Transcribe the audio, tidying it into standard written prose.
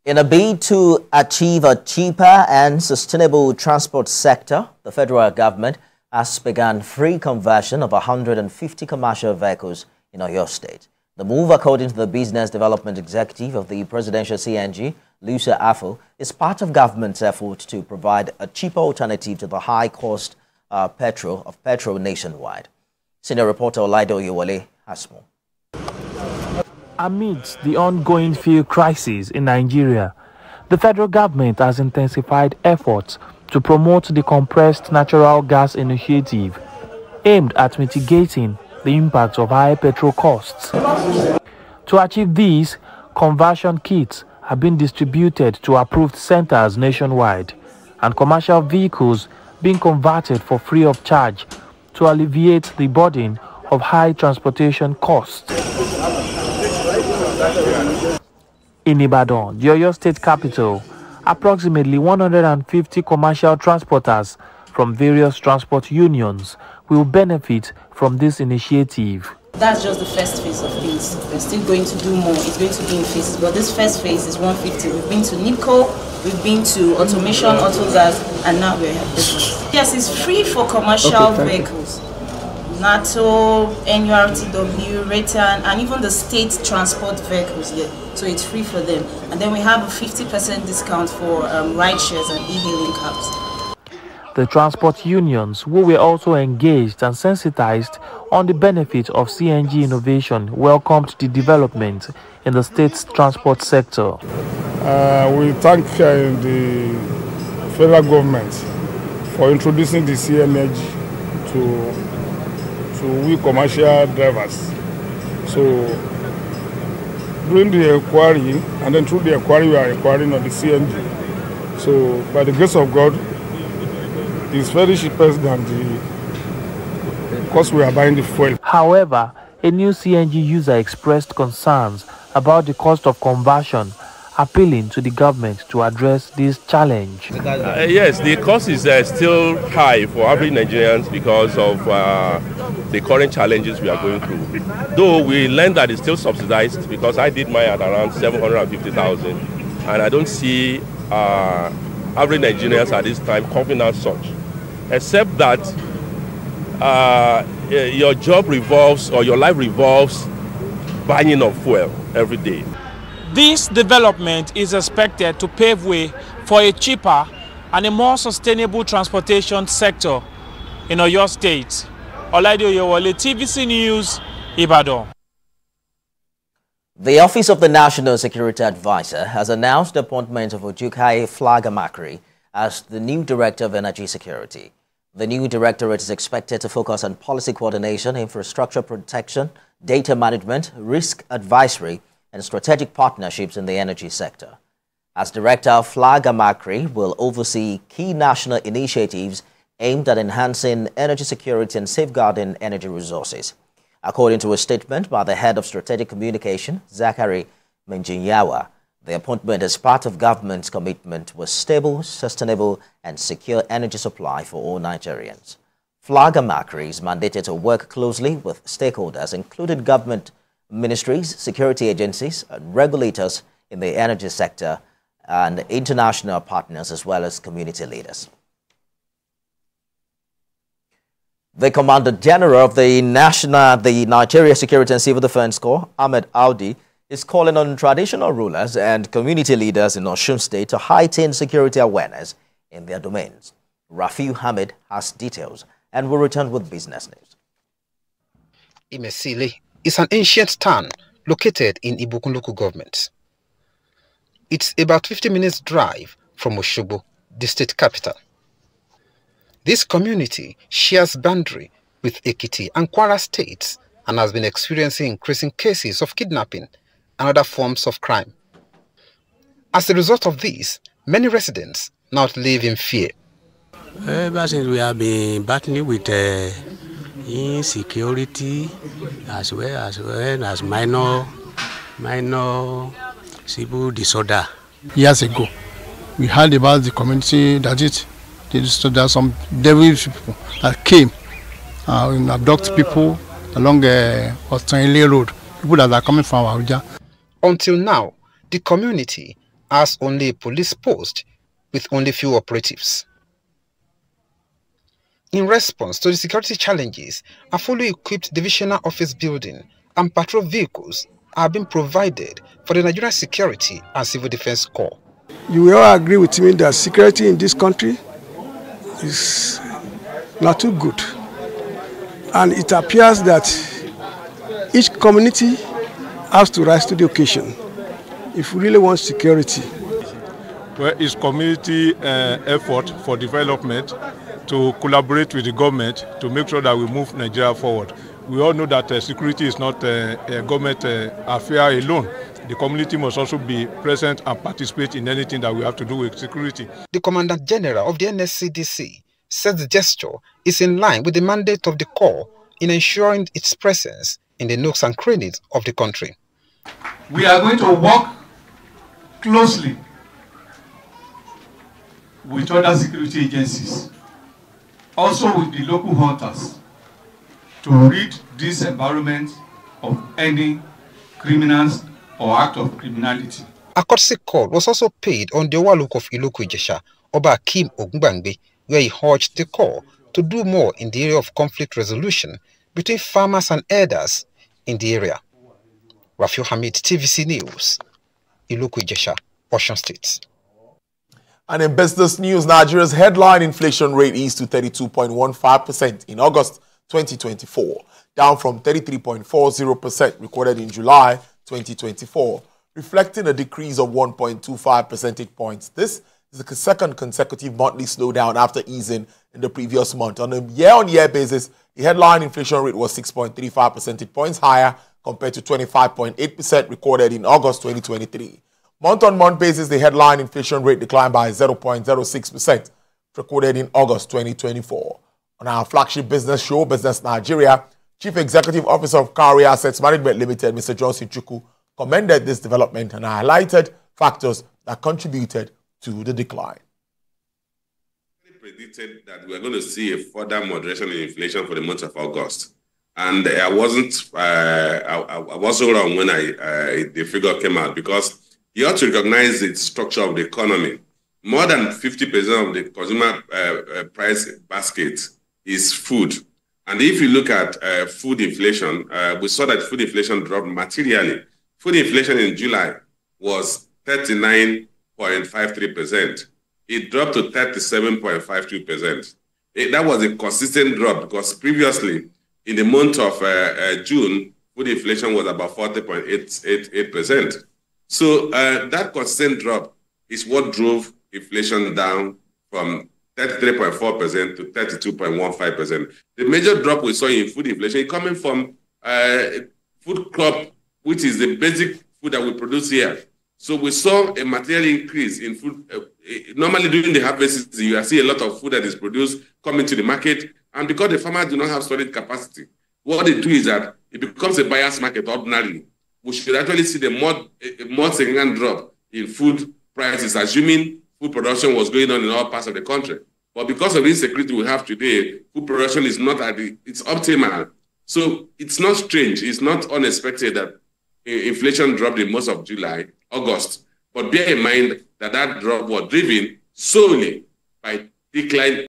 In a bid to achieve a cheaper and sustainable transport sector, the federal government has begun free conversion of 150 commercial vehicles in Oyo State. The move, according to the Business Development Executive of the Presidential CNG, Lucia Afo, is part of government's effort to provide a cheaper alternative to the high-cost petrol nationwide. Senior reporter Olaido Yewole has more. Amidst the ongoing fuel crisis in Nigeria, the federal government has intensified efforts to promote the compressed natural gas initiative aimed at mitigating the impact of high petrol costs. To achieve this, conversion kits have been distributed to approved centers nationwide, and commercial vehicles being converted for free of charge to alleviate the burden of high transportation costs. In Ibadan, the Oyo State capital, approximately 150 commercial transporters from various transport unions will benefit from this initiative. That's just the first phase of things. We're still going to do more. It's going to be in phases, but this first phase is 150. We've been to NIPCO, we've been to Automation, Autogas, and now we're at this one. Yes, it's free for commercial vehicles. NATO, NURTW, Return, and even the state transport vehicles here. So it's free for them. And then we have a 50% discount for ride shares and e-hailing cabs. The transport unions, who were also engaged and sensitized on the benefit of CNG innovation, welcomed the development in the state's transport sector. We thank the federal government for introducing the CNG to we commercial drivers. So during the inquiry, and then through the inquiry, we are inquiring on the CNG. So by the grace of God, it's very cheaper than the cost we are buying the fuel. However, a new CNG user expressed concerns about the cost of conversion, appealing to the government to address this challenge. Yes, the cost is still high for average Nigerians because of the current challenges we are going through. Though we learned that it's still subsidized, because I did mine at around 750,000, and I don't see average Nigerians at this time coping out such, except that your job revolves, or your life revolves, buying of fuel every day. This development is expected to pave way for a cheaper and a more sustainable transportation sector in Oyo State. Olaido Yewole, TVC News, Ibadan. The Office of the National Security Advisor has announced the appointment of Ojukai Flagamakri as the new Director of Energy Security. The new directorate is expected to focus on policy coordination, infrastructure protection, data management, risk advisory, and strategic partnerships in the energy sector. As Director, Flagamakri will oversee key national initiatives aimed at enhancing energy security and safeguarding energy resources. According to a statement by the head of strategic communication, Zachary Menjinyawa, the appointment is part of government's commitment with stable, sustainable, and secure energy supply for all Nigerians. Flagamakri is mandated to work closely with stakeholders, including government ministries, security agencies, and regulators in the energy sector, and international partners, as well as community leaders. The Commander General of the Nigeria Security and Civil Defense Corps, Ahmed Audi, is calling on traditional rulers and community leaders in Osun State to heighten security awareness in their domains. Rafiu Hamid has details and will return with business news. Imesili is an ancient town located in Ibukun local government. It's about 50 minutes drive from Osogbo, the state capital. This community shares boundary with Ekiti and Kwara states and has been experiencing increasing cases of kidnapping and other forms of crime. As a result of this, many residents now live in fear. Ever since we have been battling with insecurity as well as minor civil disorder. Years ago, we heard about the community that there are some devilish people that came and abduct people along Ostanile Road, people that are coming from Abuja. Until now, the community has only a police post with only few operatives. In response to the security challenges, a fully equipped divisional office building and patrol vehicles are being provided for the Nigerian Security and Civil Defense Corps. You will all agree with me that security in this country is not too good. And it appears that each community has to rise to the occasion if we really want security. Well, it's community effort for development to collaborate with the government to make sure that we move Nigeria forward. We all know that security is not a government affair alone. The community must also be present and participate in anything that we have to do with security. The Commandant General of the NSCDC says the gesture is in line with the mandate of the Corps in ensuring its presence in the nooks and crannies of the country. We are going to work closely with other security agencies, also with the local hunters, to rid this environment of any criminals or act of criminality. A courtesy call was also paid on the Overlook of Iloku Ijesha, Oba Akim Ogungbangbe, where he urged the Corps to do more in the area of conflict resolution between farmers and herders in the area. Rafiu Hamid, TVC News, Iloku Ijesha, Osun State. And in business news, Nigeria's headline inflation rate eased to 32.15% in August 2024, down from 33.40% recorded in July 2024, reflecting a decrease of 1.25 percentage points. This is the second consecutive monthly slowdown after easing in the previous month. On a year-on-year basis, the headline inflation rate was 6.35 percentage points higher compared to 25.8% recorded in August 2023. Month-on-month basis, the headline inflation rate declined by 0.06%, recorded in August 2024. On our flagship business show, Business Nigeria, Chief Executive Officer of Kari Assets Management Limited, Mr. Johnson Chukwu, commended this development and highlighted factors that contributed to the decline. We predicted that we are going to see a further moderation in inflation for the month of August. And I wasn't wrong when the figure came out, because you have to recognize the structure of the economy. More than 50% of the consumer price basket is food. And if you look at food inflation, we saw that food inflation dropped materially. Food inflation in July was 39.53%. It dropped to 37.52%. That was a consistent drop, because previously, in the month of June, food inflation was about 40.88%. So that constant drop is what drove inflation down from 33.4% to 32.15%. The major drop we saw in food inflation coming from food crop, which is the basic food that we produce here. So we saw a material increase in food. Normally during the harvest season, you see a lot of food that is produced coming to the market. And because the farmers do not have storage capacity, what they do is that it becomes a buyer's market ordinarily. We should actually see the more significant drop in food prices, assuming food production was going on in all parts of the country. But because of the insecurity we have today, food production is not at it's optimal. So it's not strange, it's not unexpected that inflation dropped in most of August. But bear in mind that that drop was driven solely by decline